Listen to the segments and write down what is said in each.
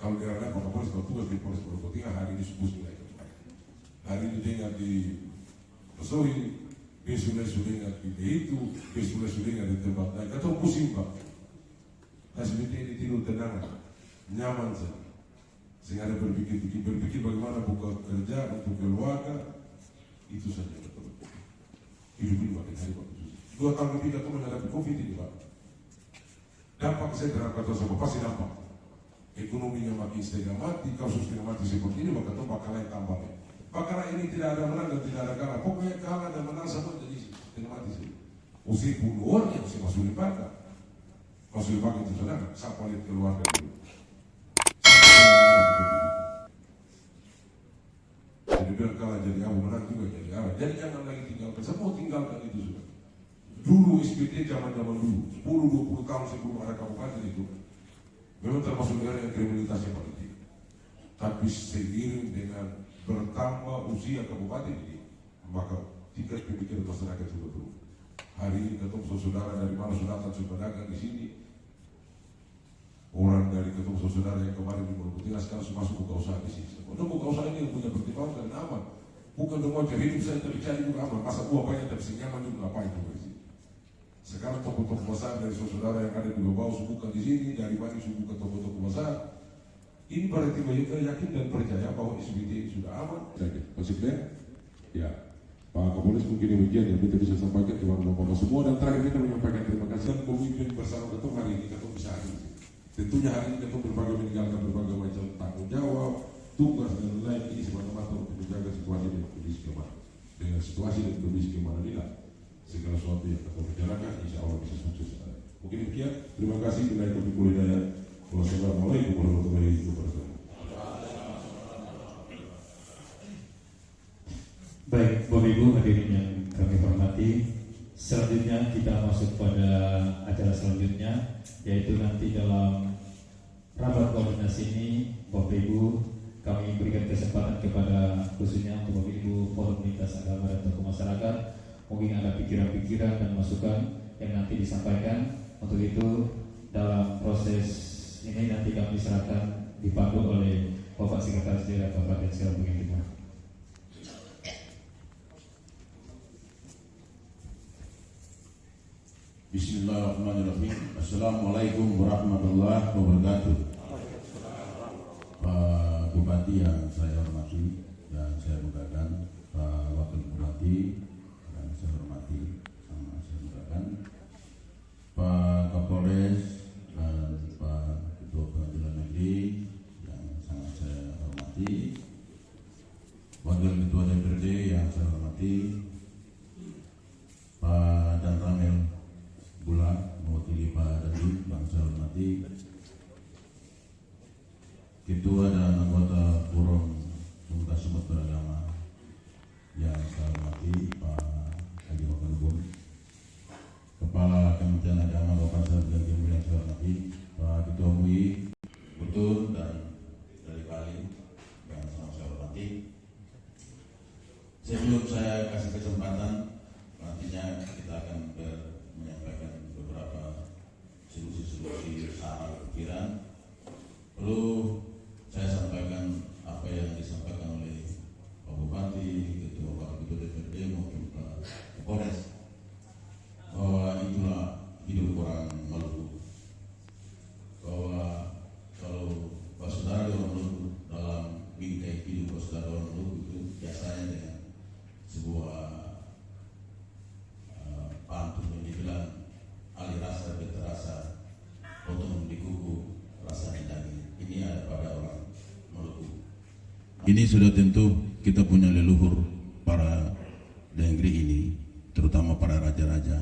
Kalau dia ada Pak Kapolres, kalau tugas di Polres Purwokerto hari ini subuh sudah itu. Hari ini dengar di Pesoi, besok dengar di itu, besok dengar di tempat lain. Atau pusing Pak. Kasih ini tidur tenang, nyaman saja. Sehingga ada berpikir bagaimana buka kerja untuk keluarga, itu saja betul. Hidup ini makin hari makin susah. 2 tahun lebih kita menghadapi COVID ini Pak. Dampak saya terhadap sama pasti dampak. Ekonominya makin setengah mati, kasus setengah mati seperti ini, maka itu bakalan tambah. Bakalan ini tidak ada menang dan tidak ada kalah. Pokoknya kalah dan menang sama jadi setengah mati sih. Usia bunuh orang yang masih masuk di baka. Masuk di baka itu saudara, siapa lihat keluarga dulu. Jadi bilang kalah jadi abu, menang juga jadi abu. Jadi jangan lagi tinggalkan, semua tinggalkan itu sudah. Dulu SPT zaman-zaman dulu, 10-20 tahun sebelum ada kabupaten itu, memang termasuk daerah yang kriminalitasnya paling tinggi. Tapi seiring dengan bertambah usia kabupaten ini, maka tingkat pemikiran masyarakat juga berubah. Hari ini ketemu saudara dari mana sudah datang sudah dagang di sini. Orang dari ketemu saudara yang kemarin di Purwokerto sekarang sudah masuk buka usaha di sini. Untuk buka usaha ini yang punya pertimbangan dan aman. Bukan dong mau hidup saya tapi cari juga aman. Masa gua banyak tapi senyaman juga ngapain juga di sini. Sekarang toko-toko besar dari saudara yang ada di bawah buka di sini, dari Bali buka toko-toko besar. Ini berarti mereka yakin dan percaya bahwa SBT sudah aman. Maksudnya, ya Pak Kapolres mungkin demikian yang kita bisa sampaikan kepada Bapak semua, dan terakhir kita menyampaikan terima kasih dan pemimpin bersama ketum hari ini ketum bisa hadir. Tentunya hari ini ketum meninggalkan berbagai macam tanggung jawab, tugas dan lain ini semata-mata untuk menjaga situasi dan kondisi keamanan. Dengan situasi dan kondisi keamanan inilah segala sesuatu yang kita bicarakan insya Allah bisa sukses. Mungkin demikian. Terima kasih. Bila itu hidayah. Wassalamualaikum warahmatullahi wabarakatuh. Baik, Bapak Ibu hadirin yang kami hormati, selanjutnya kita masuk pada acara selanjutnya, yaitu nanti dalam rapat koordinasi ini, Bapak Ibu, kami berikan kesempatan kepada khususnya untuk Bapak Ibu Forum Lintas Agama dan Tokoh Masyarakat. Mungkin ada pikiran-pikiran dan masukan yang nanti disampaikan. Untuk itu dalam proses ini nanti kami serahkan dipandu oleh Bapak Sekretaris Daerah Kabupaten Sukabumi Timur. Bismillahirrahmanirrahim. Assalamualaikum warahmatullahi wabarakatuh. Pak Bupati yang saya hormati dan saya muliakan, Pak Wakil Bupati yang saya hormati sama saya muliakan, Pak Kapolres dan Pak Ketua Pengadilan Negeri yang sangat saya hormati, Wakil Ketua DPRD yang saya hormati, Pak Dan Ramil Bulan mewakili Pak Dadi yang saya hormati, Ketua dan anggota Forum Pemuda Sumat Beragama yang saya hormati, Pak Haji Wakalubun, Kepala Kementerian Agama Bapak Sabda Timur yang saya hormati, Pak Ketua MUI Betul dan dari Bali yang sangat saya hormati. Sebelum saya kasih kesempatan, nantinya kita akan menyampaikan beberapa solusi-solusi saran pikiran. Perlu saya sampaikan apa yang disampaikan oleh Pak Bupati, Ketua Wakil Ketua DPRD maupun Pak Kapolres, bahwa itulah hidup orang Maluku. Bahwa kalau Pak Saudara orang Maluku dalam bingkai hidup Pak Saudara orang Maluku itu biasanya dengan sebuah pantun yang dibilang alih rasa terasa potong di kuku rasanya daging. Ini ada pada orang Maluku. Ini sudah tentu kita punya leluhur para negeri ini, terutama para raja-raja.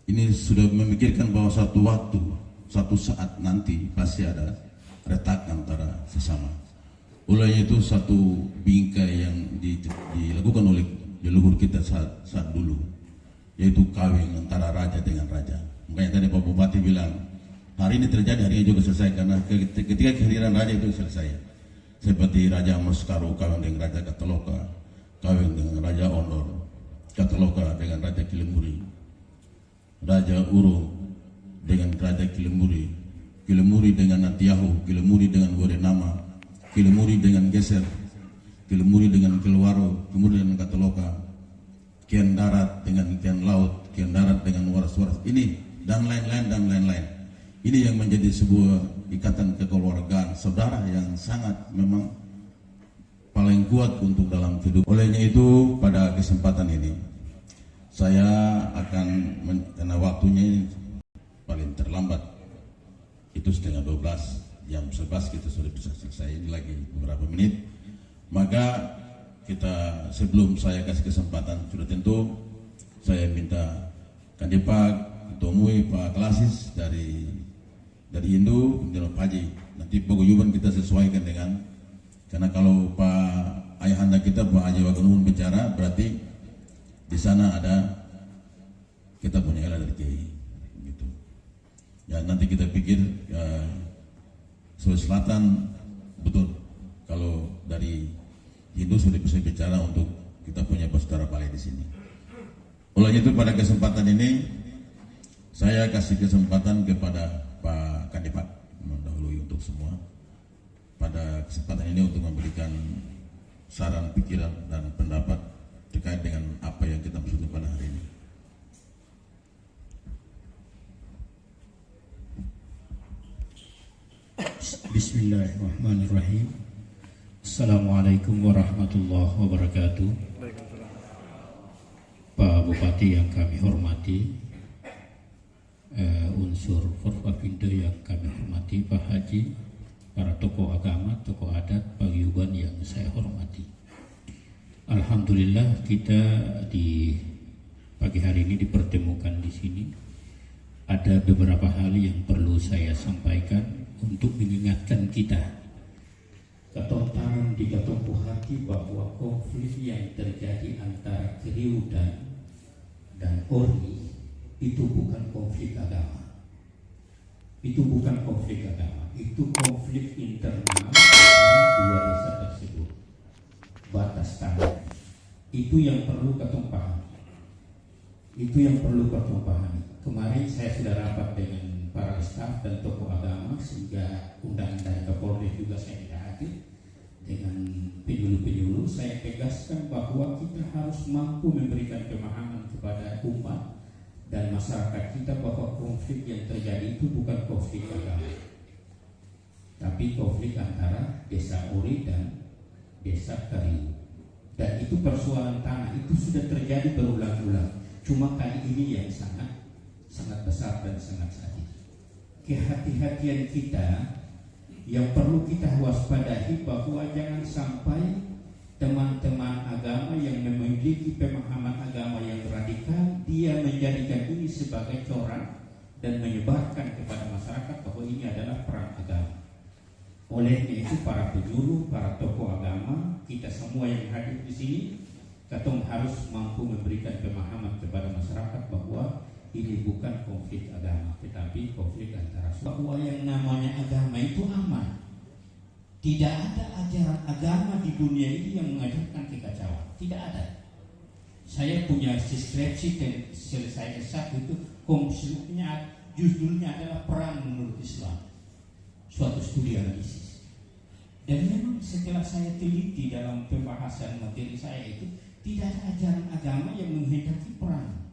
Ini sudah memikirkan bahwa satu waktu, satu saat nanti pasti ada retak antara sesama. Oleh itu satu bingkai yang dilakukan oleh leluhur kita saat dulu, yaitu kawin antara raja dengan raja. Makanya tadi Pak Bupati bilang hari ini terjadi, hari ini juga selesai, karena ketika kehadiran raja itu selesai. Seperti Raja Moskaro kawin dengan Raja Kataloka, kawin dengan Raja Ondor, Kataloka dengan Raja Kilemuri, Raja Uro dengan Raja Kilemuri, Kilemuri dengan Natiahu, Kilemuri dengan Wore geser, Kelemuri dengan Keluaro, kemudian dengan Katoloka, kian darat dengan kian laut, kian darat dengan waras-waras ini dan lain-lain. Ini yang menjadi sebuah ikatan kekeluargaan saudara yang sangat memang paling kuat untuk dalam hidup. Olehnya itu pada kesempatan ini saya akan karena waktunya ini paling terlambat itu 11:30, jam 11 kita sudah bisa selesai, ini lagi beberapa menit. Maka kita sebelum saya kasih kesempatan sudah tentu saya minta Kandipak temui Pak Klasis dari Indo, kemudian Pak Haji. Nanti paguyuban kita sesuaikan dengan, karena kalau Pak Ayahanda kita Pak Haji Wagenun bicara berarti di sana ada kita punya elah dari Kiai gitu. Ya nanti kita pikir Sulawesi Selatan betul kalau dari Indo sudah bisa bicara untuk kita punya saudara balai di sini. Oleh itu pada kesempatan ini saya kasih kesempatan kepada Pak Kandipak mendahului untuk semua pada kesempatan ini untuk memberikan saran, pikiran dan pendapat terkait dengan apa yang kita maksudkan pada hari ini. Bismillahirrahmanirrahim. Assalamualaikum warahmatullahi wabarakatuh. Pak Bupati yang kami hormati, unsur Forkopimda yang kami hormati, Pak Haji, para tokoh agama, tokoh adat, paguyuban yang saya hormati. Alhamdulillah kita di pagi hari ini dipertemukan di sini. Ada beberapa hal yang perlu saya sampaikan untuk mengingatkan kita ketontaran di ketompo hati bahwa konflik yang terjadi antara Kriu dan Ori itu bukan konflik agama. Itu bukan konflik agama, itu konflik internal dua desa tersebut. Batas tanah. Itu yang perlu ketong pahami. Kemarin saya sudah rapat dengan para staf dan tokoh agama sehingga undangan dari Kapolri juga saya tidak hadir. Dengan penyuluh-penyuluh saya tegaskan bahwa kita harus mampu memberikan pemahaman kepada umat dan masyarakat kita bahwa konflik yang terjadi itu bukan konflik agama, tapi konflik antara desa Ori dan desa Kariu. Dan itu persoalan tanah itu sudah terjadi berulang-ulang. Cuma kali ini yang sangat besar dan sangat sadis. Kehati-hatian kita yang perlu kita waspadai bahwa jangan sampai teman-teman agama yang memiliki pemahaman agama yang radikal dia menjadikan ini sebagai corak dan menyebarkan kepada masyarakat bahwa ini adalah perang agama. Olehnya itu para penyuluh, para tokoh agama, kita semua yang hadir di sini, kita harus mampu memberikan pemahaman kepada masyarakat bahwa ini bukan konflik agama, tetapi konflik antara bahwa yang namanya agama itu aman. Tidak ada ajaran agama di dunia ini yang mengajarkan kekacauan. Tidak ada. Saya punya skripsi dan selesai S1 itu komisinya judulnya adalah perang menurut Islam. Suatu studi analisis. Dan memang setelah saya teliti dalam pembahasan materi saya itu tidak ada ajaran agama yang menghendaki perang.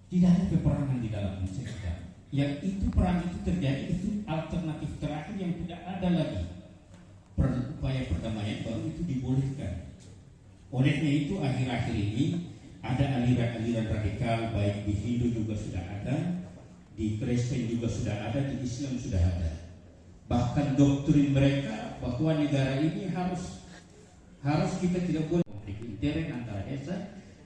Tidak ada peperangan di dalam sekitar. Yang itu perang itu terjadi itu alternatif terakhir yang tidak ada lagi. Upaya perdamaian baru itu dibolehkan. Olehnya itu akhir-akhir ini ada aliran-aliran radikal baik di Hindu juga sudah ada, di Kristen juga sudah ada, di Islam sudah ada. Bahkan doktrin mereka bahwa negara ini harus kita tidak boleh konflik intern antara desa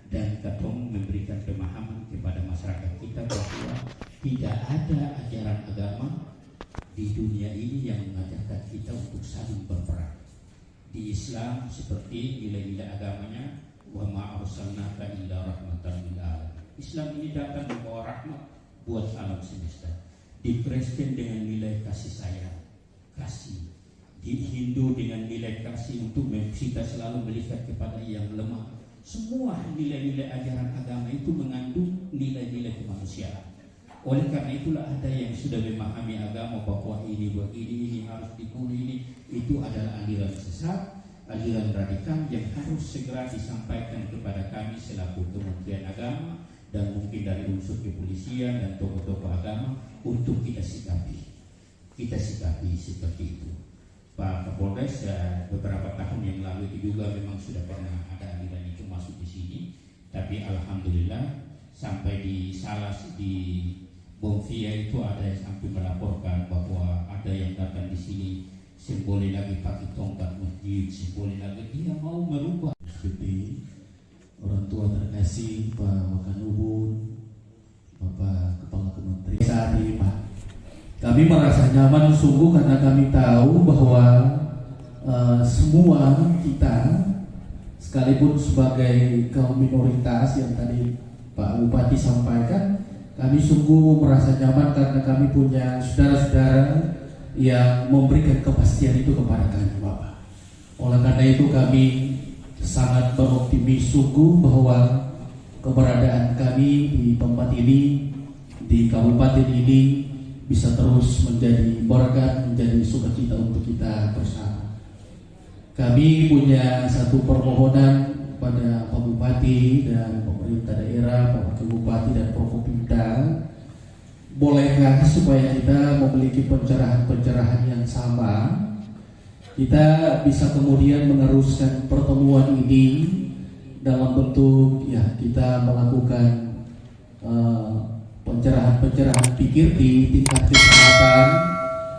dan ketong memberikan pemahaman kepada masyarakat kita bahwa tidak ada ajaran agama di dunia ini yang mengajarkan kita untuk saling berperang. Di Islam seperti nilai-nilai agamanya wa ma arsalnaka illa rahmatan lil alamin. Islam ini datang membawa rahmat buat alam semesta. Di Kristen dengan nilai kasih sayang, kasih. Di Hindu dengan nilai kasih untuk kita selalu melihat kepada yang lemah. Semua nilai-nilai ajaran agama itu mengandung nilai-nilai kemanusiaan. Oleh karena itulah ada yang sudah memahami agama bahwa ini begini, ini harus dibunuh, ini itu itu adalah aliran sesat, aliran radikal yang harus segera disampaikan kepada kami selaku Kementerian Agama dan mungkin dari unsur kepolisian dan tokoh-tokoh agama untuk kita sikapi seperti itu. Pak Kapolres beberapa tahun yang lalu juga memang sudah pernah ada aliran itu masuk di sini, tapi alhamdulillah sampai di Salas di Bonfia itu ada yang sampai melaporkan bahwa ada yang datang di sini simboli lagi pakai tongkat masjid, simboli lagi dia mau merubah. Seperti orang tua terkasih Pak Wakanubun, Bapak Kepala Kementerian saat ini Pak, kami merasa nyaman sungguh karena kami tahu bahwa semua kita sekalipun sebagai kaum minoritas yang tadi Pak Bupati sampaikan, kami sungguh merasa nyaman karena kami punya saudara-saudara yang memberikan kepastian itu kepada kami Bapak. Oleh karena itu kami sangat beroptimis sungguh bahwa keberadaan kami di tempat ini, di kabupaten ini bisa terus menjadi berkat, menjadi sukacita untuk kita bersama. Kami punya satu permohonan pada Pak Bupati dan pemerintah daerah, Pak Wakil Bupati dan Prokopimda, bolehkah supaya kita memiliki pencerahan-pencerahan yang sama, kita bisa kemudian meneruskan pertemuan ini dalam bentuk ya kita melakukan pencerahan pikir di tingkat kecamatan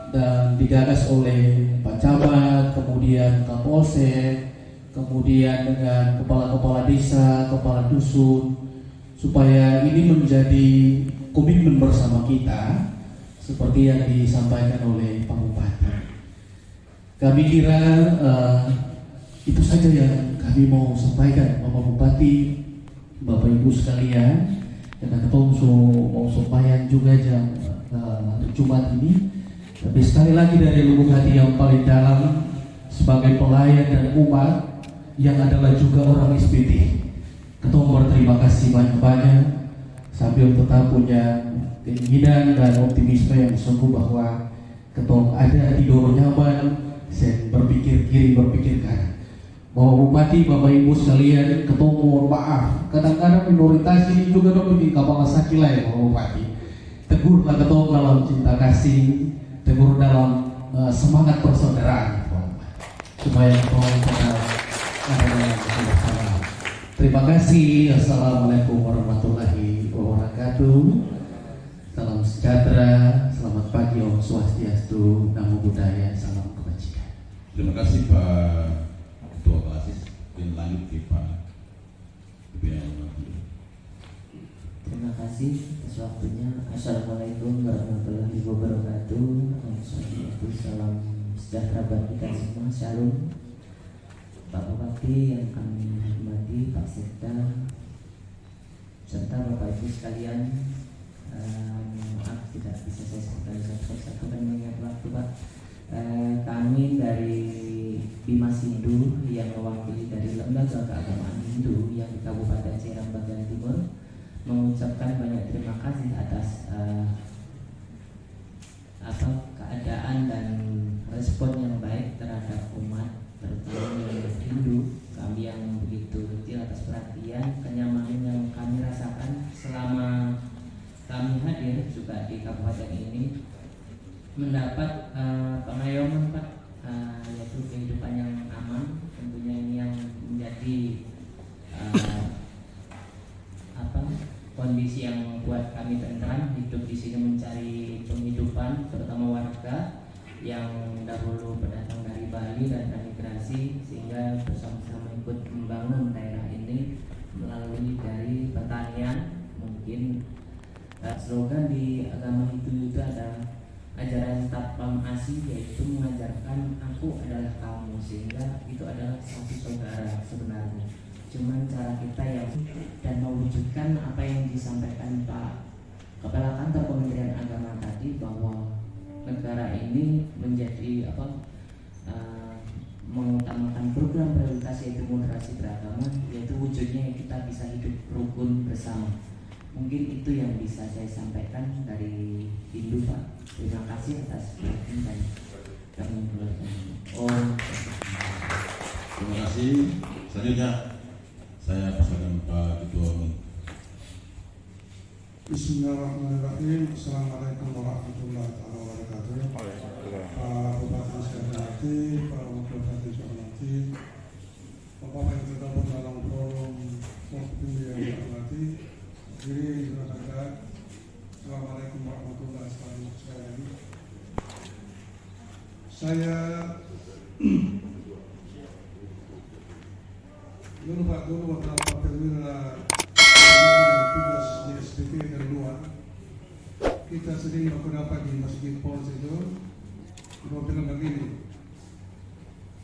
dan digagas oleh Pak Camat, kemudian Kapolsek, kemudian dengan kepala-kepala desa, kepala dusun, supaya ini menjadi komitmen bersama kita seperti yang disampaikan oleh Pak Bupati. Kami kira itu saja yang kami mau sampaikan Bapak Bupati, Bapak Ibu sekalian. Karena kita mau sampaikan juga jam Jumat ini. Tapi sekali lagi dari lubuk hati yang paling dalam sebagai pelayan dan umat yang adalah juga orang SPT, kita berterima kasih banyak-banyak sambil tetap punya keinginan dan optimisme yang sungguh bahwa kita ada tidur nyaman, saya berpikir kiri berpikir kanan. Bapak Bupati, Bapak Ibu sekalian, ketemu maaf. Kadang-kadang minoritas ini juga bikin kepala sakit lah ya Bapak Bupati. Tegurlah ketemu dalam cinta kasih, tegur dalam semangat persaudaraan, supaya kita ada. Terima kasih. Assalamualaikum warahmatullahi wabarakatuh. Salam sejahtera, selamat pagi, Om Swastiastu, Namo Buddhaya, salam kebajikan. Terima kasih Pak Ketua Klasis. Dan lanjut ke Pak Terima kasih atas waktunya. Assalamualaikum warahmatullahi wabarakatuh. Salam sejahtera bagi kita semua. Shalom. Pak Bupati yang kami hormati, Pak Sekda, serta Bapak Ibu sekalian, maaf tidak bisa saya sebutkan satu-satu dan mengingat waktu Pak. Kami dari Bimas Hindu yang mewakili dari Lembaga Keagamaan Hindu yang di Kabupaten Serang bagian Timur mengucapkan banyak terima kasih atas keadaan dan respon yang baik terhadap umat terutama Hindu kami yang begitu kecil atas perhatian kenyamanan yang kami rasakan selama kami hadir juga di kabupaten ini mendapat pengayoman Pak, yaitu kehidupan yang aman. Tentunya ini yang menjadi kondisi yang membuat kami tentram hidup di sini mencari penghidupan, terutama warga yang dahulu berdatang dari Bali dan migrasi sehingga bersama-sama ikut membangun daerah ini melalui dari pertanian. Mungkin slogan di agama Hindu itu ada ajaran Tapam Asi, yaitu mengajarkan aku adalah kamu, sehingga itu adalah satu saudara sebenarnya. Cuman cara kita yang dan mewujudkan apa yang disampaikan Pak Kepala Kantor Kementerian Agama tadi, bahwa negara ini menjadi mengutamakan program prioritas yaitu moderasi beragama, yaitu wujudnya kita bisa hidup rukun bersama. Mungkin itu yang bisa saya sampaikan dari Hindu Pak. Terima kasih atas perhatian dan kami Terima kasih. Selanjutnya saya persilakan Pak Ketua Umum. Bismillahirrahmanirrahim. Assalamualaikum warahmatullahi wabarakatuh. Pak Bupati saya hormati, Pak Wakil Bupati saya hormati, Bapak yang tergabung dalam forum Forkopimda yang saya hormati, diri rekan-rekan. Assalamualaikum warahmatullahi wabarakatuh. Saya dulu beberapa perwira yang tugas di SPP dari luar, kita sering berpendapat di Masjid Polres itu, kita bilang begini,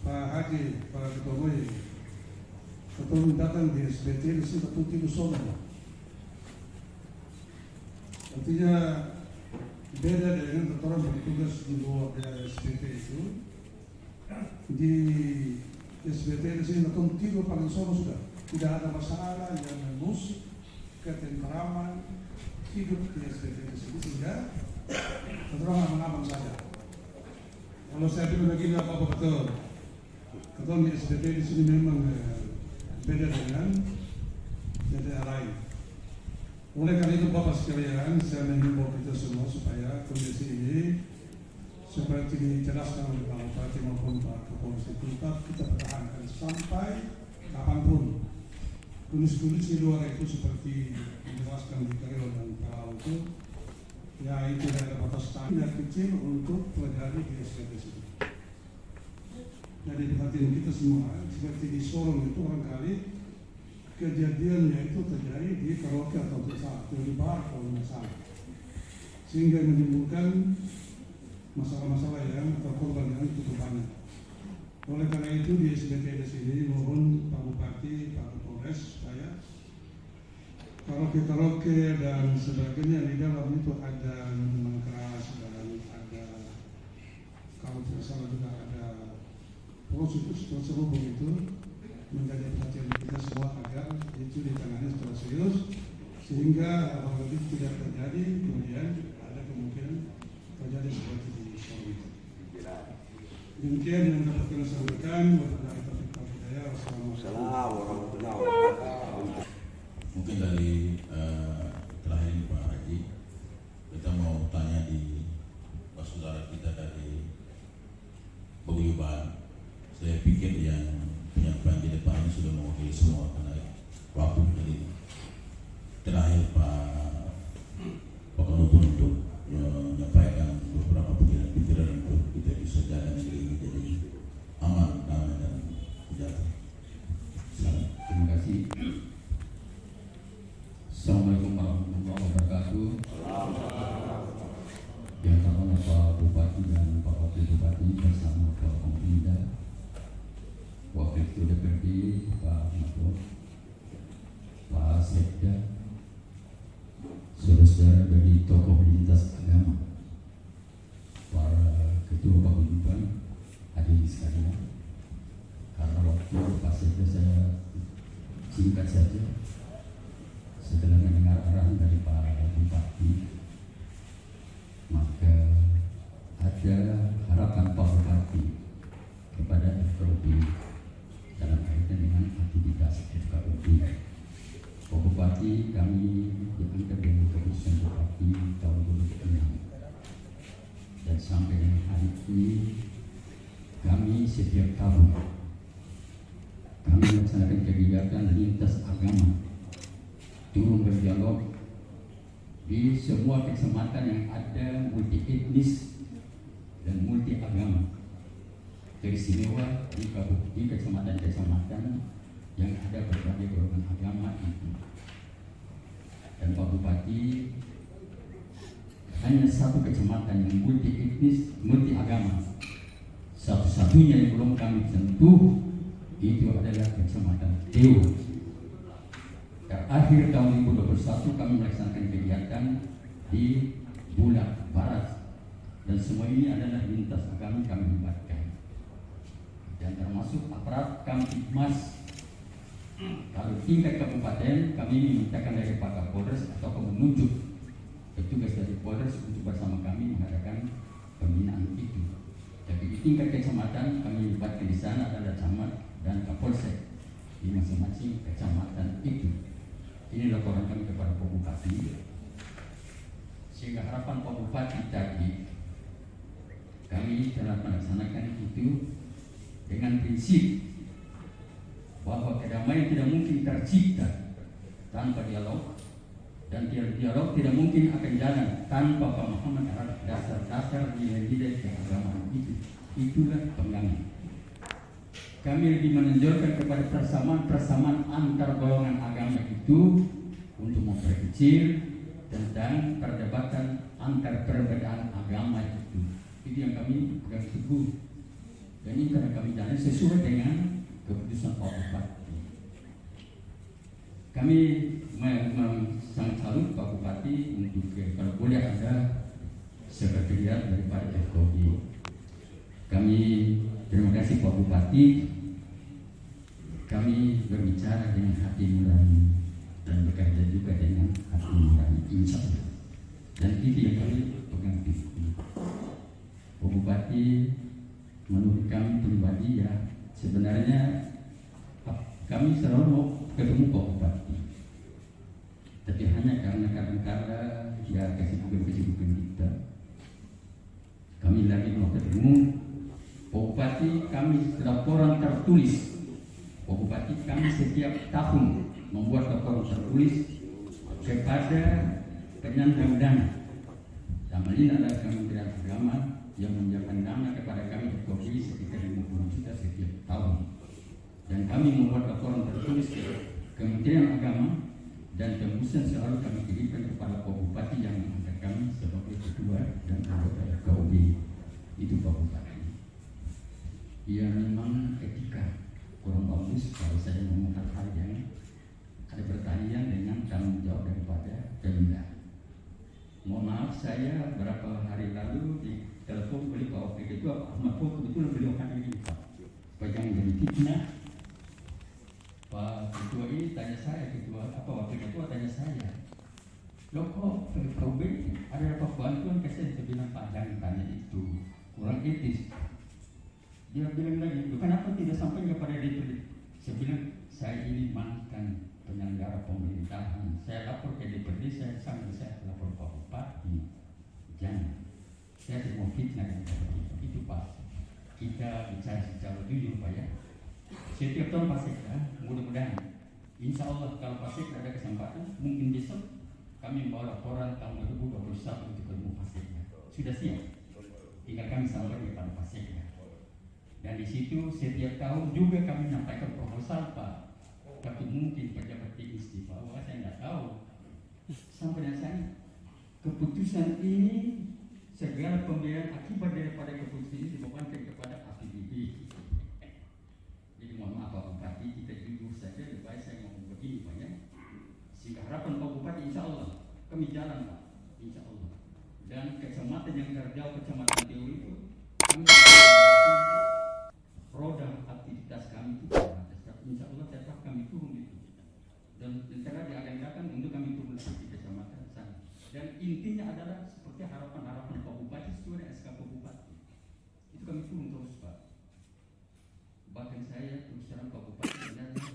Pak Haji, Pak Ketua Umum, ketua datang di SPT di sini betul tidur sono. Artinya beda dengan orang bertugas di luar dari SPT itu. Di SPT di sini betul tidur paling sono sudah, tidak ada masalah yang musik, ketentraman, hidup di SPT di sini sehingga orang aman-aman saja. Kalau saya bilang begini apa betul? Ketua di SPT di sini memang beda dengan daerah lain. Oleh karena itu Bapak sekalian, saya menghimbau kita semua supaya kondisi ini seperti dijelaskan oleh Pak Bupati maupun Pak Kapolres itu tetap kita pertahankan sampai kapanpun. Kondisi luar itu seperti dijelaskan di Karyo dan Kalau itu, ya itu ada batas tanah kecil untuk pelajari di SPT itu. Jadi perhatian kita semua, seperti di Sorong itu barangkali kejadiannya itu terjadi di karaoke atau di bar kalau tidak salah, sehingga menimbulkan masalah-masalah yang atau korban yang cukup banyak. Oleh karena itu di SPT di sini mohon Pak Bupati, Pak Kapolres supaya karaoke dan sebagainya di dalam itu ada minuman keras dan ada kalau tidak salah juga ada prostitusi terselubung itu menjadi perhatian kita semua agar itu ditangani secara serius sehingga hal-hal itu tidak terjadi kemudian ada kemungkinan terjadi seperti di Sorong itu. Demikian yang dapat kita sampaikan. Wabillahi taufiq wal hidayah. Wassalamualaikum warahmatullahi wabarakatuh. Mungkin dari terakhir ini Pak Haji, kita mau tanya di saudara kita dari Paguyuban. Saya pikir yang penyampaian di depan ini sudah mewakili semua karena waktu jadi terakhir Pak Kanupun untuk menyampaikan beberapa pikiran-pikiran untuk kita bisa jalan negeri ini jadi aman, damai dan sejahtera. Terima kasih. Assalamualaikum warahmatullahi wabarakatuh. Yang pertama Pak Bupati dan Pak Wakil Bupati bersama Pak Pemda, Wakil Ketua DPRD Pak Mahfud, Pak Sekda, saudara-saudara dari tokoh lintas agama, para ketua paguyuban, hadirin sekalian. Karena waktu Pak Sekda saya singkat saja. Setelah mendengar arahan dari Pak Bupati, maka ada harapan Pak Bupati kepada FKUB dalam kaitan dengan aktivitas FKUB. Pak Bupati, kami diangkat dari keputusan Bupati tahun 2006 dan sampai dengan hari ini kami setiap tahun kami melaksanakan kegiatan lintas agama, turun berdialog di semua kecamatan yang ada multi etnis dan multi agama, teristimewa di kecamatan-kecamatan yang ada berbagai golongan agama itu. Dan Pak Bupati, hanya satu kecamatan yang multi etnis, multi agama, satu-satunya yang belum kami sentuh itu adalah kecamatan Dewa. Akhir tahun 2021 kami melaksanakan kegiatan di Bulak Barat dan semua ini adalah lintas agama kami libatkan dan termasuk aparat Kamtibmas. Kalau tingkat kabupaten kami memintakan dari Pak Kapolres atau menunjuk petugas dari Polres untuk bersama kami mengadakan pembinaan itu. Jadi di tingkat kecamatan kami libatkan di sana adalah camat dan kapolsek di masing-masing kecamatan itu. Ini laporan kami kepada Pak Bupati. Sehingga harapan Pak Bupati tadi, kami telah melaksanakan itu dengan prinsip bahwa kedamaian tidak mungkin tercipta tanpa dialog, dan dialog tidak mungkin akan jalan tanpa pemahaman terhadap dasar-dasar nilai-nilai keagamaan itu. Itulah pegangan. Kami lebih menonjolkan kepada persamaan antar golongan agama itu untuk memperkecil tentang perdebatan antar perbedaan agama itu. Itu yang kami pegang teguh. Dan ini karena kami jalan sesuai dengan keputusan Pak Bupati. Kami sangat salut Pak Bupati untuk kalau boleh ada sekretariat daripada FKUI. Kami terima kasih Pak Bupati. Kami berbicara dengan hati nurani dan bekerja juga dengan hati nurani, insya Allah. Dan itu yang kami pegang teguh. Pak Bupati, menurut kami pribadi ya, sebenarnya kami selalu mau ketemu Pak Bupati, tapi hanya karena ya kesibukan kita, kami lagi mau ketemu Pak Bupati. Kami laporan tertulis Pak Bupati, kami setiap tahun membuat laporan tertulis kepada penyandang dana. Sama ini adalah Kementerian Agama yang menyiapkan dana kepada kami FKUI sekitar 50 juta setiap tahun. Dan kami membuat laporan tertulis ke Kementerian Agama, dan tembusan selalu kami kirimkan kepada Pak Bupati yang mengangkat kami sebagai ketua dan anggota FKUI. Itu Pak Bupati. Ya memang etika kurang bagus kalau saya ngomong hal-hal yang ada pertanyaan dengan tanggung jawab daripada Pemda. Mohon maaf, saya beberapa hari lalu di telepon oleh Pak Wakil Ketua Ahmad Pol, kebetulan beliau hadir di Pak. Jangan jadi fitnah. Pak Ketua ini tanya saya, Wakil Ketua tanya saya, loh kok PKUB ada apa bantuan ke saya? Saya bilang, Pak jangan tanya itu, kurang etis. Dia bilang lagi, kenapa tidak sampai kepada DPD? Saya bilang, saya ini mantan penyelenggara pemerintahan, saya lapor ke DPD, saya lapor Pak Bupati. Jangan, saya tidak mau fitnah itu Pak. Kita bicara secara jujur Pak ya. Setiap tahun Paseka, mudah-mudahan insya Allah kalau Paseka ada kesempatan, mungkin besok kami membawa laporan tahun 2021 untuk ketemu Paseka. Sudah siap, tinggal kami sampaikan kepada Paseka. Dan di situ setiap tahun juga kami menyampaikan proposal Pak. Tapi mungkin pejabat tinggi istimewa, saya nggak tahu. Sampai dengan saya, keputusan ini segala pembiayaan akibat daripada keputusan ini dibebankan kepada APBD. Jadi mohon maaf Pak Bupati, kita jujur saja, lebih baik saya ngomong begini Pak ya. Sehingga harapan Pak Bupati insya Allah kami jalan Pak, insya Allah. Dan kecamatan yang terjauh, kecamatan Teori itu, kami roda aktivitas kami itu insya Allah tetap kami turun itu. Dan secara diagendakan untuk kami turun di kecamatan sana. Dan intinya adalah seperti harapan-harapan Pak Bupati sesuai dengan SK Pak Bupati. Itu kami turun terus Pak. Bahkan saya terus terang Pak Bupati sebenarnya